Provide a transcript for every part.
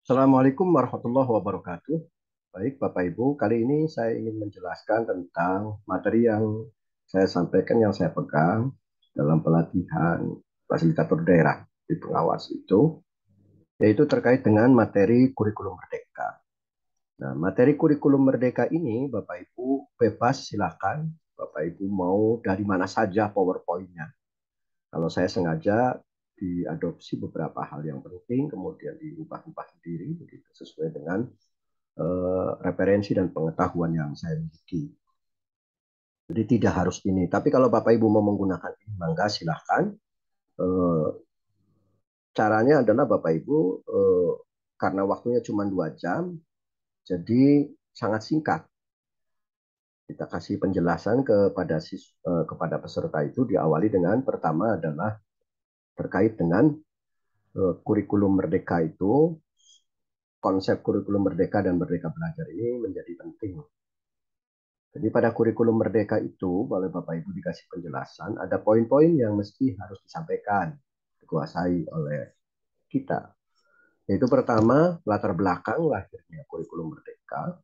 Assalamualaikum warahmatullahi wabarakatuh. Baik, Bapak Ibu, kali ini saya ingin menjelaskan tentang materi yang saya sampaikan, yang saya pegang dalam pelatihan fasilitator daerah di pengawas itu, yaitu terkait dengan materi kurikulum merdeka. Nah, materi kurikulum merdeka ini, Bapak Ibu, bebas silakan. Bapak Ibu mau dari mana saja PowerPoint-nya. Kalau saya sengaja diadopsi beberapa hal yang penting, kemudian diubah-ubah sendiri, begitu sesuai dengan referensi dan pengetahuan yang saya miliki. Jadi tidak harus ini. Tapi kalau Bapak Ibu mau menggunakan ini, mangga silahkan. Eh, Caranya adalah Bapak Ibu, karena waktunya cuma 2 jam, jadi sangat singkat. Kita kasih penjelasan kepada peserta itu diawali dengan pertama adalah terkait dengan kurikulum merdeka itu, konsep kurikulum merdeka dan merdeka belajar ini menjadi penting. Jadi pada kurikulum merdeka itu, oleh Bapak Ibu dikasih penjelasan, ada poin-poin yang mesti harus disampaikan, dikuasai oleh kita. Yaitu pertama, latar belakang lahirnya kurikulum merdeka.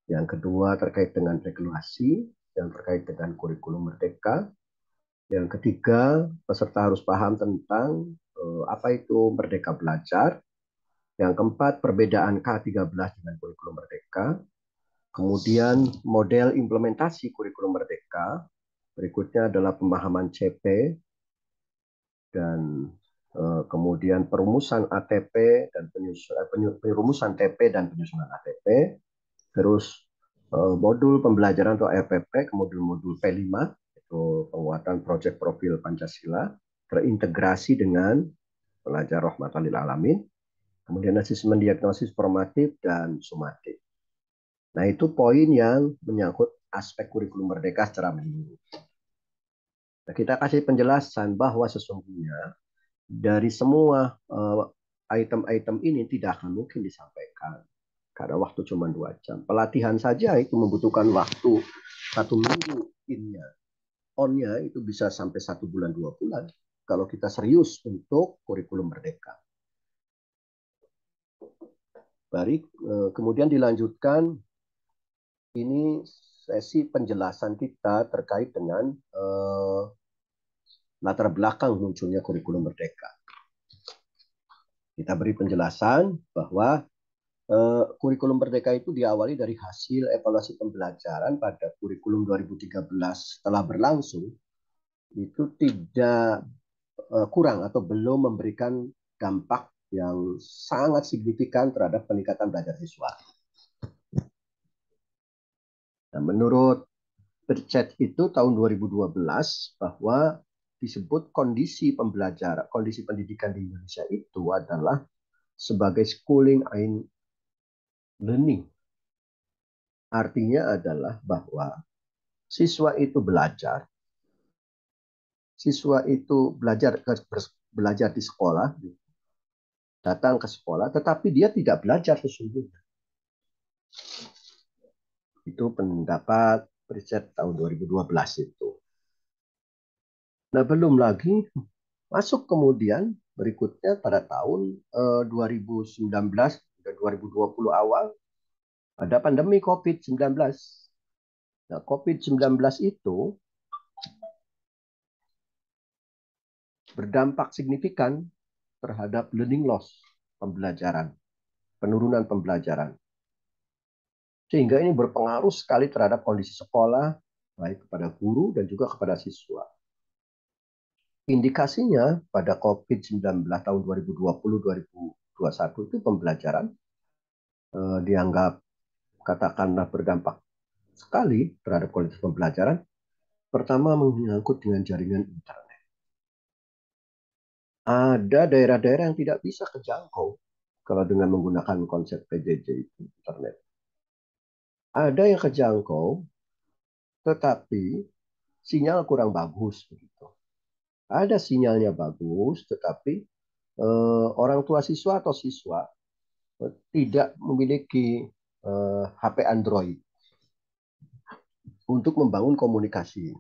Yang kedua, terkait dengan regulasi yang terkait dengan kurikulum merdeka. Yang ketiga, peserta harus paham tentang apa itu merdeka belajar. Yang keempat, perbedaan K13 dengan kurikulum merdeka. Kemudian model implementasi kurikulum merdeka. Berikutnya adalah pemahaman CP dan kemudian perumusan ATP dan perumusan TP dan penyusunan ATP. Terus modul pembelajaran atau RPP, kemudian modul P5 itu penguatan proyek profil Pancasila terintegrasi dengan pelajar rahmatan lil alamin. Kemudian asesmen diagnosis formatif dan sumatif. Nah, itu poin yang menyangkut aspek kurikulum merdeka secara menyeluruh. Nah, kita kasih penjelasan bahwa sesungguhnya dari semua item-item ini tidak akan mungkin disampaikan karena waktu cuma 2 jam. Pelatihan saja itu membutuhkan waktu 1 minggu innya. On-nya itu bisa sampai 1 bulan 2 bulan kalau kita serius untuk kurikulum merdeka. Baik, kemudian dilanjutkan ini sesi penjelasan kita terkait dengan latar belakang munculnya kurikulum merdeka. Kita beri penjelasan bahwa kurikulum merdeka itu diawali dari hasil evaluasi pembelajaran pada kurikulum 2013 setelah berlangsung itu tidak kurang atau belum memberikan dampak yang sangat signifikan terhadap peningkatan belajar siswa. Nah, menurut Percet itu tahun 2012 bahwa disebut kondisi pembelajaran, kondisi pendidikan di Indonesia itu adalah sebagai schooling and learning. Artinya adalah bahwa siswa itu belajar di sekolah, datang ke sekolah, tetapi dia tidak belajar sesungguhnya. Itu pendapat riset tahun 2012 itu. Nah, belum lagi masuk kemudian berikutnya pada tahun 2019 dan 2020 awal ada pandemi COVID-19. Nah, COVID-19 itu berdampak signifikan terhadap learning loss, pembelajaran, penurunan pembelajaran. Sehingga ini berpengaruh sekali terhadap kondisi sekolah, baik kepada guru dan juga kepada siswa. Indikasinya pada COVID-19 tahun 2020-2021 itu pembelajaran dianggap katakanlah berdampak sekali terhadap kualitas pembelajaran. Pertama menyangkut dengan jaringan internet. Ada daerah-daerah yang tidak bisa kejangkau kalau dengan menggunakan konsep PJJ itu internet. Ada yang kejangkau, tetapi sinyal kurang bagus begitu. Ada sinyalnya bagus, tetapi orang tua siswa atau siswa tidak memiliki HP Android untuk membangun komunikasi.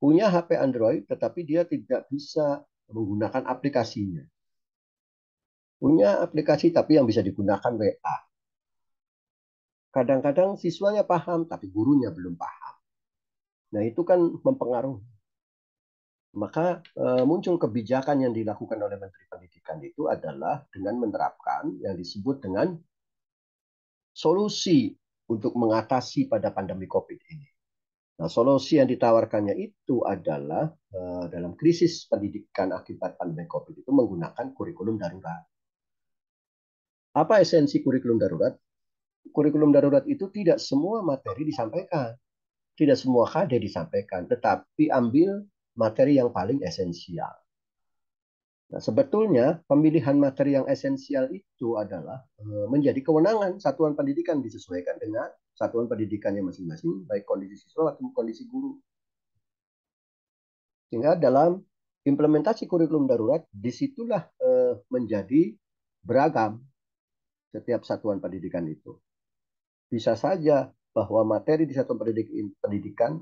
Punya HP Android, tetapi dia tidak bisa menggunakan aplikasinya. Punya aplikasi tapi yang bisa digunakan WA. Kadang-kadang siswanya paham, tapi gurunya belum paham. Nah, itu kan mempengaruhi. Maka muncul kebijakan yang dilakukan oleh Menteri Pendidikan itu adalah dengan menerapkan yang disebut dengan solusi untuk mengatasi pada pandemi COVID ini. Nah, solusi yang ditawarkannya itu adalah dalam krisis pendidikan akibat pandemi COVID itu menggunakan kurikulum darurat. Apa esensi kurikulum darurat? Kurikulum darurat itu tidak semua materi disampaikan, tidak semua KD disampaikan, tetapi ambil materi yang paling esensial. Nah, sebetulnya pemilihan materi yang esensial itu adalah menjadi kewenangan satuan pendidikan disesuaikan dengan satuan pendidikannya masing-masing, baik kondisi siswa atau kondisi guru. Sehingga dalam implementasi kurikulum darurat, disitulah menjadi beragam setiap satuan pendidikan itu. Bisa saja bahwa materi di satuan pendidikan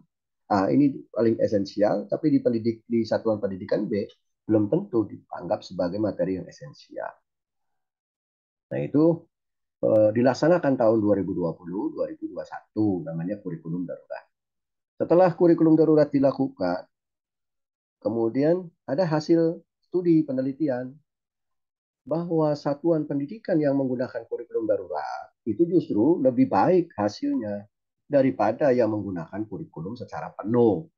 ini paling esensial, tapi di satuan pendidikan B belum tentu dianggap sebagai materi yang esensial. Nah, itu dilaksanakan tahun 2020-2021, namanya kurikulum darurat. Setelah kurikulum darurat dilakukan, kemudian ada hasil studi penelitian bahwa satuan pendidikan yang menggunakan kurikulum darurat itu justru lebih baik hasilnya daripada yang menggunakan kurikulum secara penuh.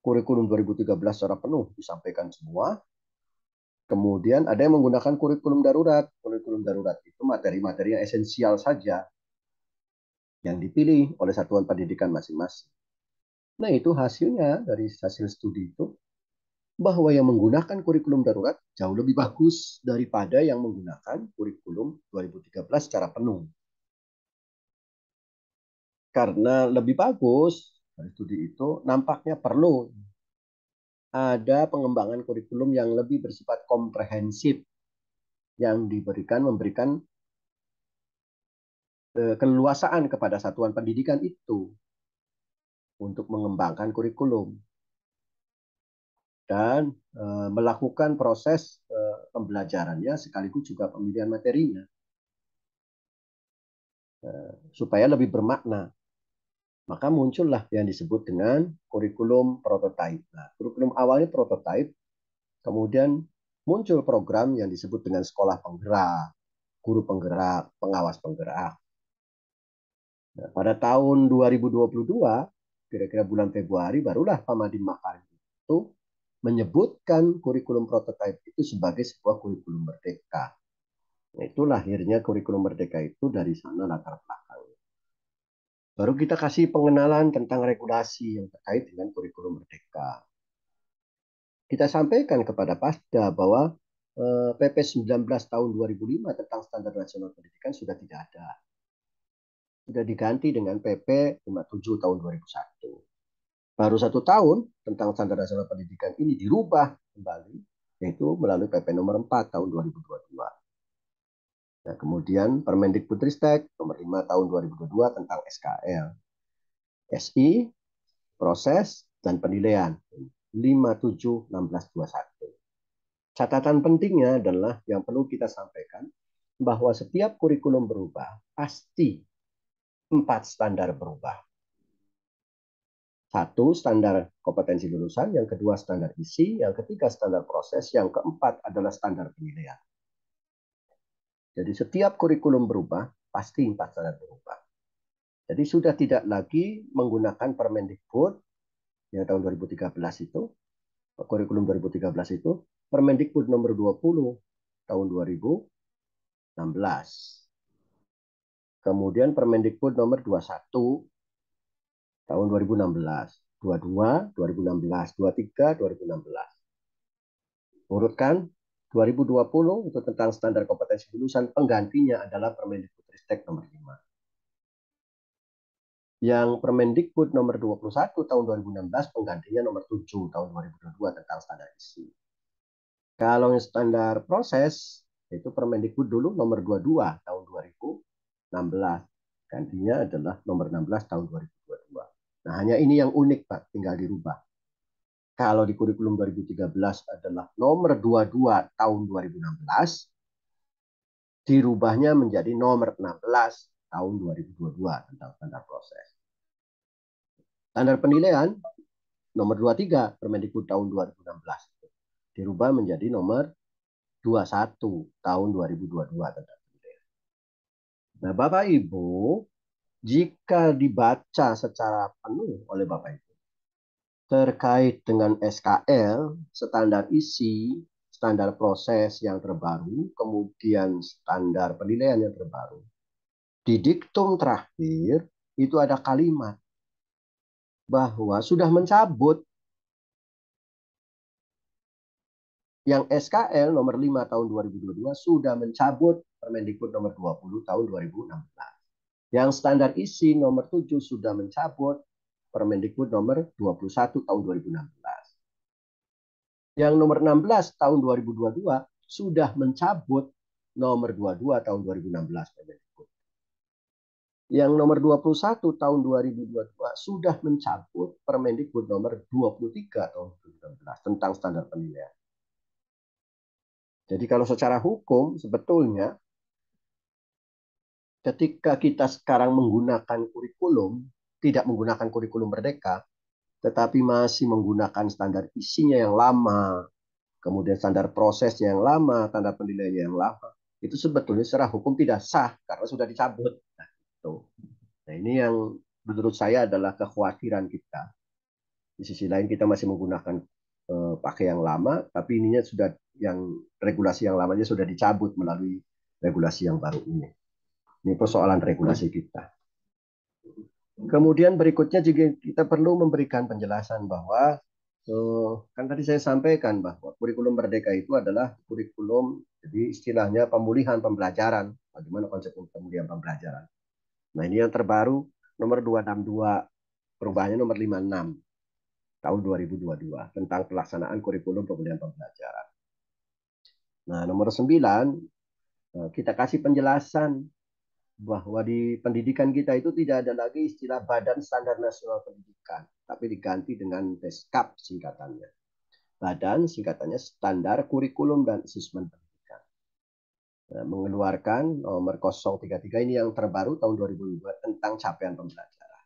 Kurikulum 2013 secara penuh disampaikan semua. Kemudian ada yang menggunakan kurikulum darurat. Kurikulum darurat itu materi-materi yang esensial saja yang dipilih oleh satuan pendidikan masing-masing. Nah, itu hasilnya dari hasil studi itu bahwa yang menggunakan kurikulum darurat jauh lebih bagus daripada yang menggunakan kurikulum 2013 secara penuh. Karena lebih bagus dari studi itu nampaknya perlu ada pengembangan kurikulum yang lebih bersifat komprehensif yang memberikan keleluasaan kepada satuan pendidikan itu untuk mengembangkan kurikulum dan melakukan proses pembelajarannya sekaligus juga pemilihan materinya supaya lebih bermakna. Maka muncullah yang disebut dengan kurikulum prototype. Nah, kurikulum awalnya prototype, kemudian muncul program yang disebut dengan sekolah penggerak, guru penggerak, pengawas penggerak. Nah, pada tahun 2022, kira-kira bulan Februari, barulah Pak Madin Makarim itu menyebutkan kurikulum prototype itu sebagai sebuah kurikulum merdeka. Nah, itu lahirnya kurikulum merdeka itu dari sana latar belakangnya. Baru kita kasih pengenalan tentang regulasi yang terkait dengan kurikulum merdeka. Kita sampaikan kepada Pasda bahwa PP 19 tahun 2005 tentang standar nasional pendidikan sudah tidak ada. Sudah diganti dengan PP 57 tahun 2001. Baru 1 tahun tentang standar nasional pendidikan ini dirubah kembali, yaitu melalui PP nomor 4 tahun 2022. Nah, kemudian Permendikbudristek nomor 5 tahun 2022 tentang SKL. SI, proses, dan penilaian 57/1621. Catatan pentingnya adalah yang perlu kita sampaikan bahwa setiap kurikulum berubah, pasti 4 standar berubah. 1, standar kompetensi lulusan, yang kedua standar isi, yang ketiga standar proses, yang keempat adalah standar penilaian. Jadi setiap kurikulum berubah, pasti 4 standar berubah. Jadi sudah tidak lagi menggunakan Permendikbud yang tahun 2013 itu, kurikulum 2013 itu, Permendikbud nomor 20 tahun 2016. Kemudian Permendikbud nomor 21 tahun 2016, 22, 2016, 23, 2016. Urutkan 2020 itu tentang standar kompetensi lulusan, penggantinya adalah Permendikbudristek nomor 5. Yang Permendikbud nomor 21 tahun 2016, penggantinya nomor 7 tahun 2022 tentang standar isi. Kalau yang standar proses, itu Permendikbud dulu nomor 22 tahun 2016. Gantinya adalah nomor 16 tahun 2022. Nah, hanya ini yang unik, Pak, tinggal dirubah. Kalau di kurikulum 2013 adalah nomor 22 tahun 2016, dirubahnya menjadi nomor 16 tahun 2022 tentang standar proses. Standar penilaian nomor 23 Permendikbud tahun 2016 dirubah menjadi nomor 21 tahun 2022 tentang penilaian. Nah, Bapak Ibu, jika dibaca secara penuh oleh Bapak Ibu terkait dengan SKL, standar isi, standar proses yang terbaru, kemudian standar penilaian yang terbaru. Di diktum terakhir itu ada kalimat bahwa sudah mencabut yang SKL nomor 5 tahun 2022 sudah mencabut Permendikbud nomor 20 tahun 2016. Yang standar isi nomor 7 sudah mencabut Permendikbud nomor 21 tahun 2016. Yang nomor 16 tahun 2022 sudah mencabut nomor 22 tahun 2016 Permendikbud. Yang nomor 21 tahun 2022 sudah mencabut Permendikbud nomor 23 tahun 2016 tentang standar penilaian. Jadi kalau secara hukum sebetulnya ketika kita sekarang menggunakan kurikulum, tidak menggunakan kurikulum Merdeka, tetapi masih menggunakan standar isinya yang lama, kemudian standar prosesnya yang lama, standar penilaiannya yang lama, itu sebetulnya secara hukum tidak sah karena sudah dicabut. Nah, itu. Nah, ini yang menurut saya adalah kekhawatiran kita. Di sisi lain kita masih menggunakan pakai yang lama, tapi ininya sudah yang regulasi yang lamanya sudah dicabut melalui regulasi yang baru ini. Ini persoalan regulasi kita. Kemudian berikutnya juga kita perlu memberikan penjelasan bahwa kan tadi saya sampaikan bahwa kurikulum Merdeka itu adalah kurikulum, jadi istilahnya pemulihan pembelajaran. Bagaimana konsep pemulihan pembelajaran? Nah, ini yang terbaru nomor 262, perubahannya nomor 56 tahun 2022 tentang pelaksanaan kurikulum pemulihan pembelajaran. Nah, nomor 9 kita kasih penjelasan bahwa di pendidikan kita itu tidak ada lagi istilah Badan Standar Nasional Pendidikan, tapi diganti dengan BESKAP singkatannya. Badan singkatannya Standar Kurikulum dan Asesmen Pendidikan. Nah, mengeluarkan nomor 033 ini yang terbaru tahun 2002 tentang capaian pembelajaran.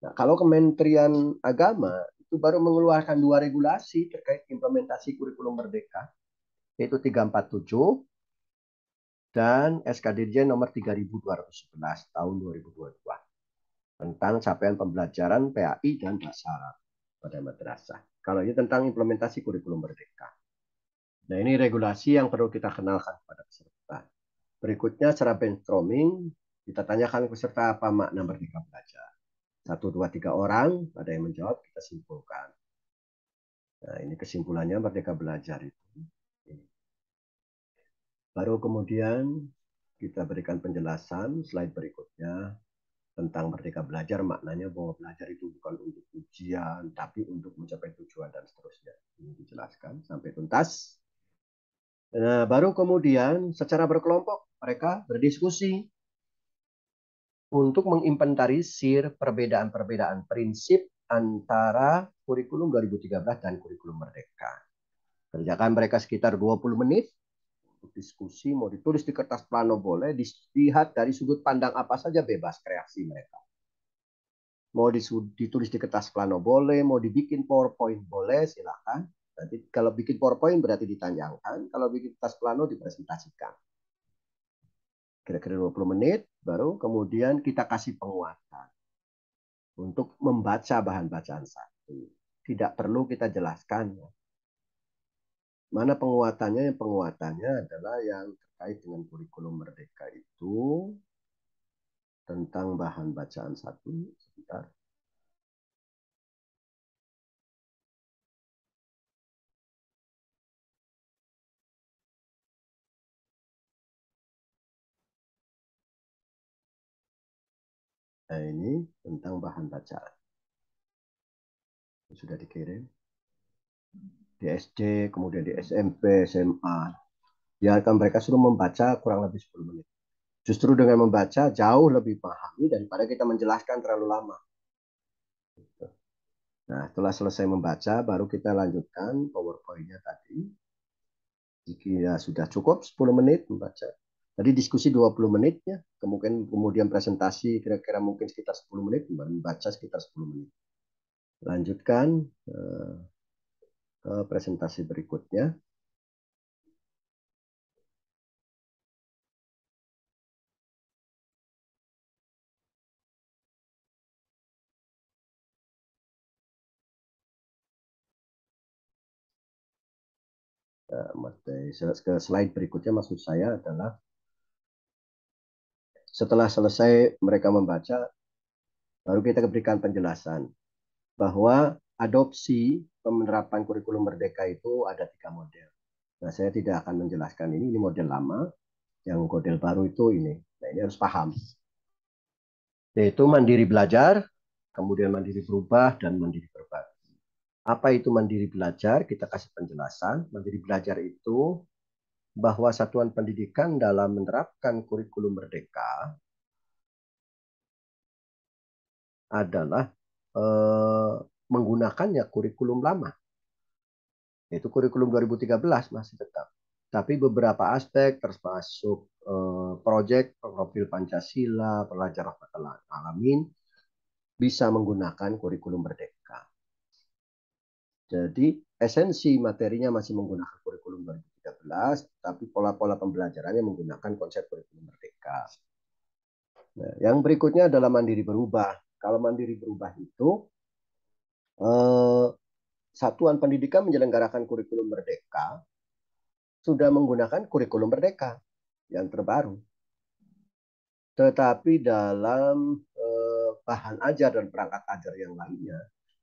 Nah, kalau Kementerian Agama itu baru mengeluarkan 2 regulasi terkait implementasi kurikulum Merdeka, yaitu 347 dan SK Dirjen nomor 3211 tahun 2022 tentang capaian pembelajaran PAI dan bahasa Arab pada madrasah. Kalau ini tentang implementasi kurikulum Merdeka. Nah, ini regulasi yang perlu kita kenalkan kepada peserta. Berikutnya secara brainstorming, kita tanyakan peserta apa makna Merdeka Belajar. 1, 2, 3 orang, ada yang menjawab, kita simpulkan. Nah, ini kesimpulannya Merdeka Belajar itu. Baru kemudian kita berikan penjelasan slide berikutnya tentang Merdeka Belajar, maknanya bahwa belajar itu bukan untuk ujian, tapi untuk mencapai tujuan dan seterusnya. Ini dijelaskan sampai tuntas. Nah, baru kemudian secara berkelompok mereka berdiskusi untuk menginventarisir perbedaan-perbedaan prinsip antara kurikulum 2013 dan kurikulum Merdeka. Kerjakan mereka sekitar 20 menit untuk diskusi, mau ditulis di kertas plano boleh, dilihat dari sudut pandang apa saja bebas kreasi mereka. Mau ditulis di kertas plano boleh, mau dibikin PowerPoint boleh, silakan. Nanti kalau bikin PowerPoint berarti ditanyakan, kalau bikin kertas plano dipresentasikan. Kira-kira 20 menit, baru kemudian kita kasih penguatan untuk membaca bahan bacaan satu. Tidak perlu kita jelaskan. Mana penguatannya? Penguatannya adalah yang terkait dengan kurikulum Merdeka itu tentang bahan bacaan satu. Sebentar. Nah, ini tentang bahan bacaan. Sudah dikirim. Di SD, kemudian di SMP, SMA. Biarkan mereka suruh membaca kurang lebih 10 menit. Justru dengan membaca jauh lebih pahami daripada kita menjelaskan terlalu lama. Nah, setelah selesai membaca, baru kita lanjutkan PowerPoint-nya tadi. Jika sudah cukup 10 menit membaca. Jadi diskusi 20 menit ya, kemudian presentasi kira-kira mungkin sekitar 10 menit, membaca sekitar 10 menit. Lanjutkan ke presentasi berikutnya. Ke slide berikutnya maksud saya adalah setelah selesai mereka membaca, baru kita berikan penjelasan bahwa adopsi penerapan kurikulum merdeka itu ada 3 model. Nah, saya tidak akan menjelaskan ini model lama, yang model baru itu ini. Nah, ini harus paham. Yaitu mandiri belajar, kemudian mandiri berubah, dan mandiri berbagi. Apa itu mandiri belajar? Kita kasih penjelasan. Mandiri belajar itu bahwa satuan pendidikan dalam menerapkan kurikulum merdeka adalah menggunakannya kurikulum lama, yaitu kurikulum 2013 masih tetap. Tapi beberapa aspek termasuk proyek profil Pancasila, pelajar rahmatal alamin bisa menggunakan kurikulum merdeka. Jadi esensi materinya masih menggunakan kurikulum 2013, tapi pola-pola pembelajarannya menggunakan konsep kurikulum merdeka. Nah, yang berikutnya adalah mandiri berubah. Kalau mandiri berubah itu satuan pendidikan menyelenggarakan kurikulum merdeka sudah menggunakan kurikulum merdeka yang terbaru. Tetapi dalam bahan ajar dan perangkat ajar yang lainnya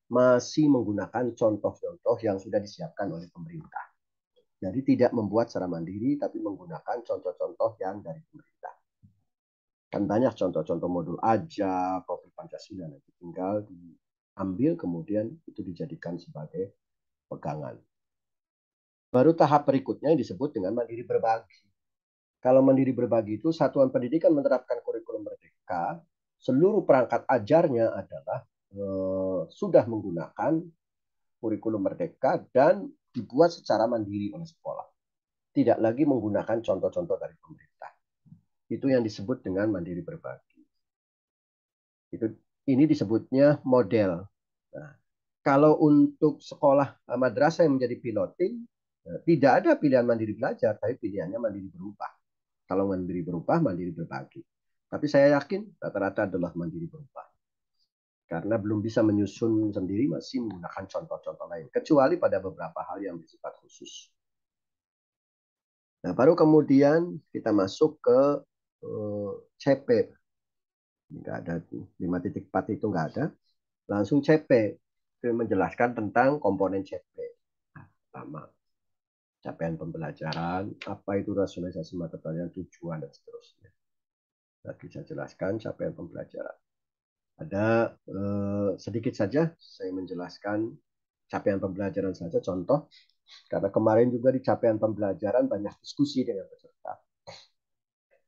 masih menggunakan contoh-contoh yang sudah disiapkan oleh pemerintah. Jadi tidak membuat secara mandiri, tapi menggunakan contoh-contoh yang dari pemerintah. Kan banyak contoh-contoh modul aja, profil Pancasila, nanti tinggal diambil kemudian itu dijadikan sebagai pegangan. Baru tahap berikutnya yang disebut dengan mandiri berbagi. Kalau mandiri berbagi itu satuan pendidikan menerapkan kurikulum merdeka, seluruh perangkat ajarnya adalah sudah menggunakan kurikulum merdeka dan dibuat secara mandiri oleh sekolah. Tidak lagi menggunakan contoh-contoh dari pemerintah. Itu yang disebut dengan mandiri berbagi. Ini disebutnya model. Nah, kalau untuk sekolah madrasah yang menjadi piloting, tidak ada pilihan mandiri belajar, tapi pilihannya mandiri berubah. Kalau mandiri berubah, mandiri berbagi. Tapi saya yakin rata-rata adalah mandiri berubah. Karena belum bisa menyusun sendiri, masih menggunakan contoh-contoh lain. Kecuali pada beberapa hal yang bersifat khusus. Nah, baru kemudian kita masuk ke CP. Nggak ada 5.4 itu nggak ada. Langsung CP. Menjelaskan tentang komponen CP. Nah, pertama, capaian pembelajaran, apa itu rasionalisasi mata pelajaran, tujuan, dan seterusnya. Tadi saya jelaskan capaian pembelajaran. Ada sedikit saja saya menjelaskan capaian pembelajaran saja, contoh. Karena kemarin juga di capaian pembelajaran banyak diskusi dengan peserta.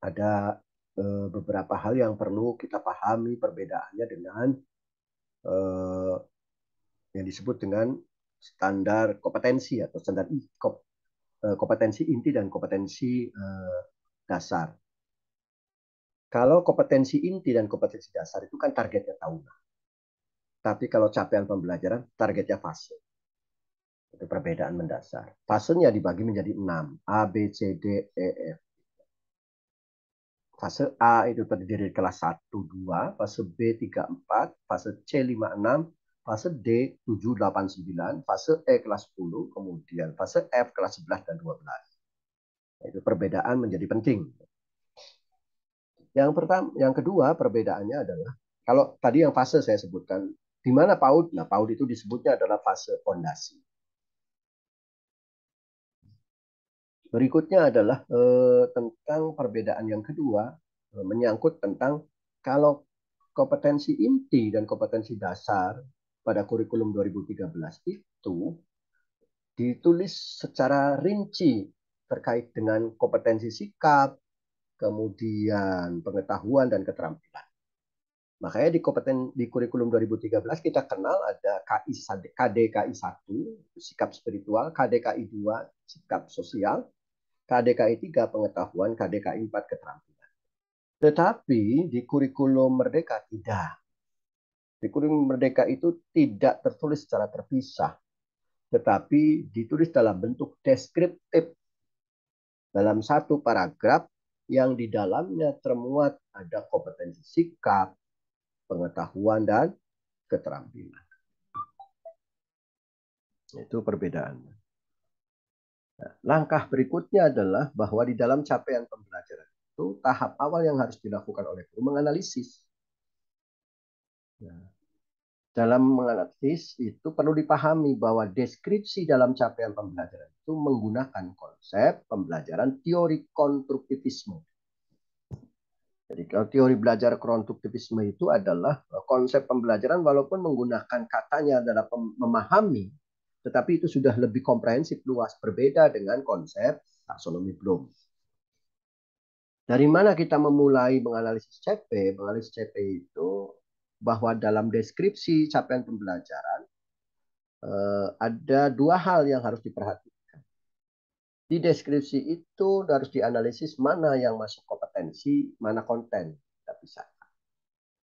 Ada beberapa hal yang perlu kita pahami perbedaannya dengan yang disebut dengan standar kompetensi atau standar kompetensi inti dan kompetensi dasar. Kalau kompetensi inti dan kompetensi dasar itu kan targetnya tahunan. Tapi kalau capaian pembelajaran, targetnya fase. Itu perbedaan mendasar. Fasenya dibagi menjadi 6. A, B, C, D, E, F. Fase A itu terdiri dari kelas 1, 2. Fase B, 3, 4. Fase C, 5, 6. Fase D, 7, 8, 9. Fase E, kelas 10. Kemudian fase F, kelas 11 dan 12. Itu perbedaan menjadi penting. Yang kedua perbedaannya adalah kalau tadi yang fase saya sebutkan di mana PAUD. Nah, PAUD itu disebutnya adalah fase fondasi. Berikutnya adalah tentang perbedaan yang kedua menyangkut tentang kalau kompetensi inti dan kompetensi dasar pada kurikulum 2013 itu ditulis secara rinci terkait dengan kompetensi sikap, kemudian pengetahuan dan keterampilan. Makanya di kurikulum 2013 kita kenal ada KDKI 1, sikap spiritual, KDKI 2, sikap sosial, KDKI 3 pengetahuan, KDKI 4 keterampilan. Tetapi di kurikulum Merdeka tidak. Di kurikulum Merdeka itu tidak tertulis secara terpisah, tetapi ditulis dalam bentuk deskriptif dalam satu paragraf yang di dalamnya termuat ada kompetensi sikap, pengetahuan, dan keterampilan. Itu perbedaannya. Nah, langkah berikutnya adalah bahwa di dalam capaian pembelajaran itu tahap awal yang harus dilakukan oleh guru menganalisis. Nah, dalam menganalisis itu perlu dipahami bahwa deskripsi dalam capaian pembelajaran itu menggunakan konsep pembelajaran teori konstruktivisme. Jadi kalau teori belajar konstruktivisme itu adalah konsep pembelajaran walaupun menggunakan katanya adalah memahami, tetapi itu sudah lebih komprehensif luas, berbeda dengan konsep taksonomi Bloom. Dari mana kita memulai menganalisis CP? Menganalisis CP itu bahwa dalam deskripsi capaian pembelajaran ada dua hal yang harus diperhatikan. Di deskripsi itu harus dianalisis mana yang masuk kompetensi, mana konten. Kita bisa.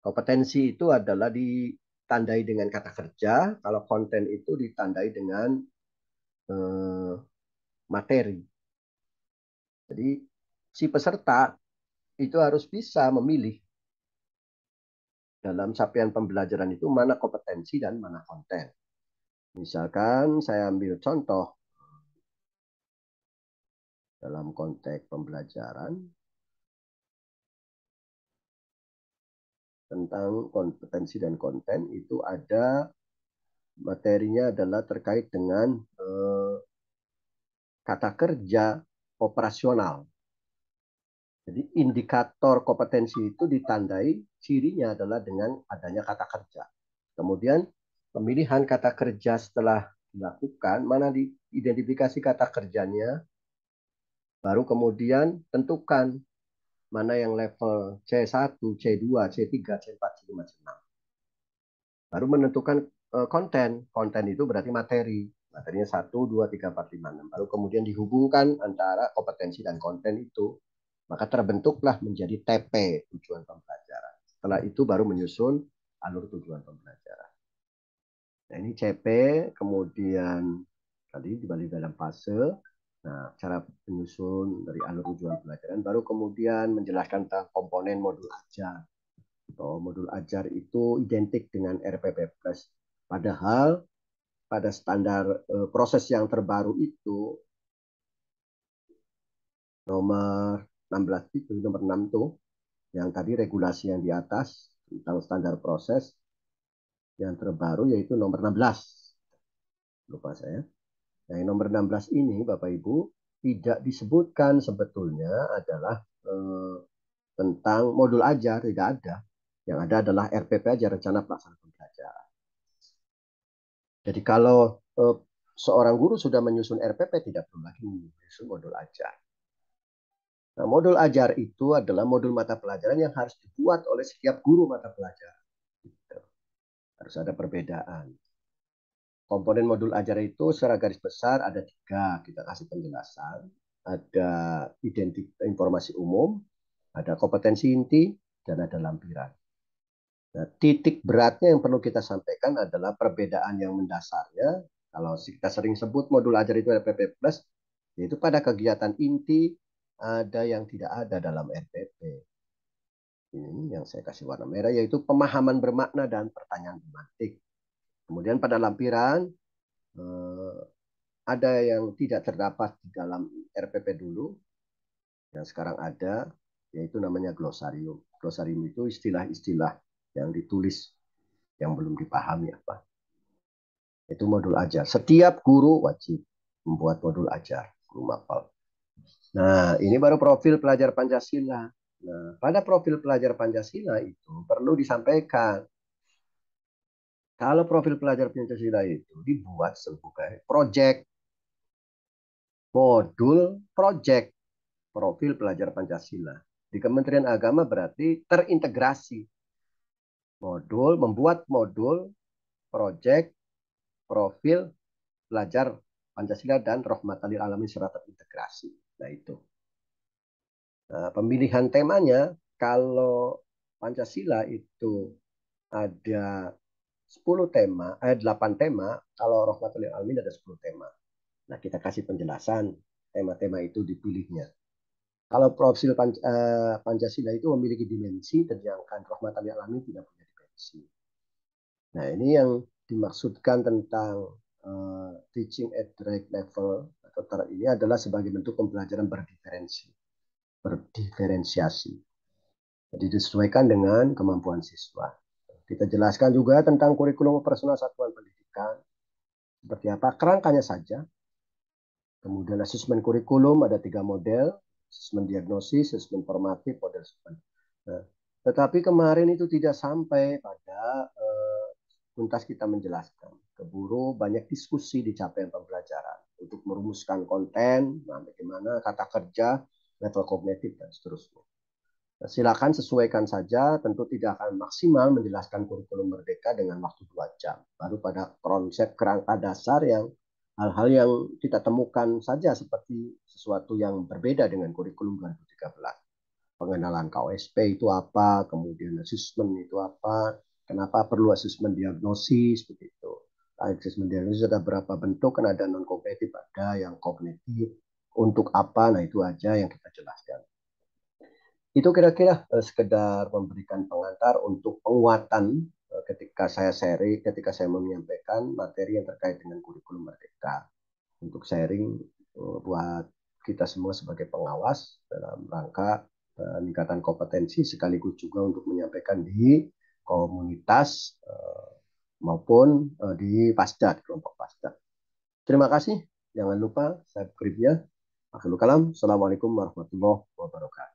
Kompetensi itu adalah ditandai dengan kata kerja, kalau konten itu ditandai dengan materi. Jadi si peserta itu harus bisa memilih dalam capaian pembelajaran itu mana kompetensi dan mana konten. Misalkan saya ambil contoh dalam konteks pembelajaran tentang kompetensi dan konten itu ada materinya adalah terkait dengan kata kerja operasional. Jadi indikator kompetensi itu ditandai cirinya adalah dengan adanya kata kerja. Kemudian pemilihan kata kerja setelah dilakukan, mana diidentifikasi kata kerjanya, baru kemudian tentukan mana yang level C1, C2, C3, C4, C5, C6. Baru menentukan konten. Konten itu berarti materi. Materinya 1, 2, 3, 4, 5, 6. Baru kemudian dihubungkan antara kompetensi dan konten itu. Maka terbentuklah menjadi TP, tujuan pembelajaran. Setelah itu baru menyusun alur tujuan pembelajaran. Nah, ini CP, kemudian tadi dibalik dalam fase. Nah, cara menyusun dari alur tujuan pembelajaran. Baru kemudian menjelaskan tentang komponen modul ajar. Modul ajar itu identik dengan RPP Plus. Padahal pada standar proses yang terbaru itu nomor 16 itu, nomor 6 itu, yang tadi regulasi yang di atas tentang standar proses yang terbaru yaitu nomor 16. Lupa saya. Nah, yang nomor 16 ini Bapak Ibu tidak disebutkan sebetulnya adalah tentang modul ajar, tidak ada. Yang ada adalah RPP aja, rencana pelaksanaan pembelajaran. Jadi kalau seorang guru sudah menyusun RPP, tidak perlu lagi menyusun modul ajar. Nah, modul ajar itu adalah modul mata pelajaran yang harus dibuat oleh setiap guru mata pelajaran. Gitu. Harus ada perbedaan. Komponen modul ajar itu secara garis besar ada 3. Kita kasih penjelasan. Ada informasi umum, ada kompetensi inti, dan ada lampiran. Nah, titik beratnya yang perlu kita sampaikan adalah perbedaan yang mendasarnya. Kalau kita sering sebut modul ajar itu RPP Plus, yaitu pada kegiatan inti ada yang tidak ada dalam RPP. Ini yang saya kasih warna merah, yaitu pemahaman bermakna dan pertanyaan tematik. Kemudian pada lampiran, ada yang tidak terdapat di dalam RPP dulu, yang sekarang ada, yaitu namanya glosarium. Glosarium itu istilah-istilah yang ditulis, yang belum dipahami apa. Itu modul ajar. Setiap guru wajib membuat modul ajar, guru mapel. Nah, ini baru profil pelajar Pancasila. Nah, pada profil pelajar Pancasila itu perlu disampaikan. Kalau profil pelajar Pancasila itu dibuat sebagai proyek, modul proyek, profil pelajar Pancasila. Di Kementerian Agama berarti terintegrasi. Modul, membuat modul, proyek, profil pelajar Pancasila dan rahmatan lil alamin serta terintegrasi. Nah itu. Nah, pemilihan temanya kalau Pancasila itu ada 10 tema, 8 tema, kalau Rahmatul lil Alamin ada 10 tema. Nah, kita kasih penjelasan tema-tema itu dipilihnya. Kalau profil Pancasila itu memiliki dimensi, sedangkan Rahmatul lil Alamin tidak punya dimensi. Nah, ini yang dimaksudkan tentang teaching at the right level atau ini adalah sebagai bentuk pembelajaran berdiferensiasi. Jadi disesuaikan dengan kemampuan siswa. Kita jelaskan juga tentang kurikulum operasional satuan pendidikan. Seperti apa? Kerangkanya saja. Kemudian asesmen kurikulum ada 3 model. Asesmen diagnosis, asesmen formatif, model asesmen. Nah, tetapi kemarin itu tidak sampai pada tuntas kita menjelaskan. Keburu banyak diskusi di capaian pembelajaran untuk merumuskan konten, nah, bagaimana kata kerja, level kognitif, dan seterusnya. Silakan sesuaikan saja, tentu tidak akan maksimal menjelaskan kurikulum merdeka dengan waktu 2 jam. Baru pada konsep kerangka dasar yang hal-hal yang kita temukan saja seperti sesuatu yang berbeda dengan kurikulum 2013. Pengenalan KOSP itu apa, kemudian asesmen itu apa, kenapa perlu asesmen diagnosis, begitu. Asesmen diagnosis ada berapa bentuk, kan ada non-kognitif, ada yang kognitif, untuk apa, nah itu aja yang kita jelaskan. Itu kira-kira sekedar memberikan pengantar untuk penguatan ketika saya sharing, ketika saya menyampaikan materi yang terkait dengan kurikulum merdeka. Untuk sharing buat kita semua sebagai pengawas dalam rangka peningkatan kompetensi sekaligus juga untuk menyampaikan di komunitas maupun di Pasda, kelompok Pasda. Terima kasih. Jangan lupa subscribe-nya. Akhirul kalam. Assalamualaikum warahmatullahi wabarakatuh.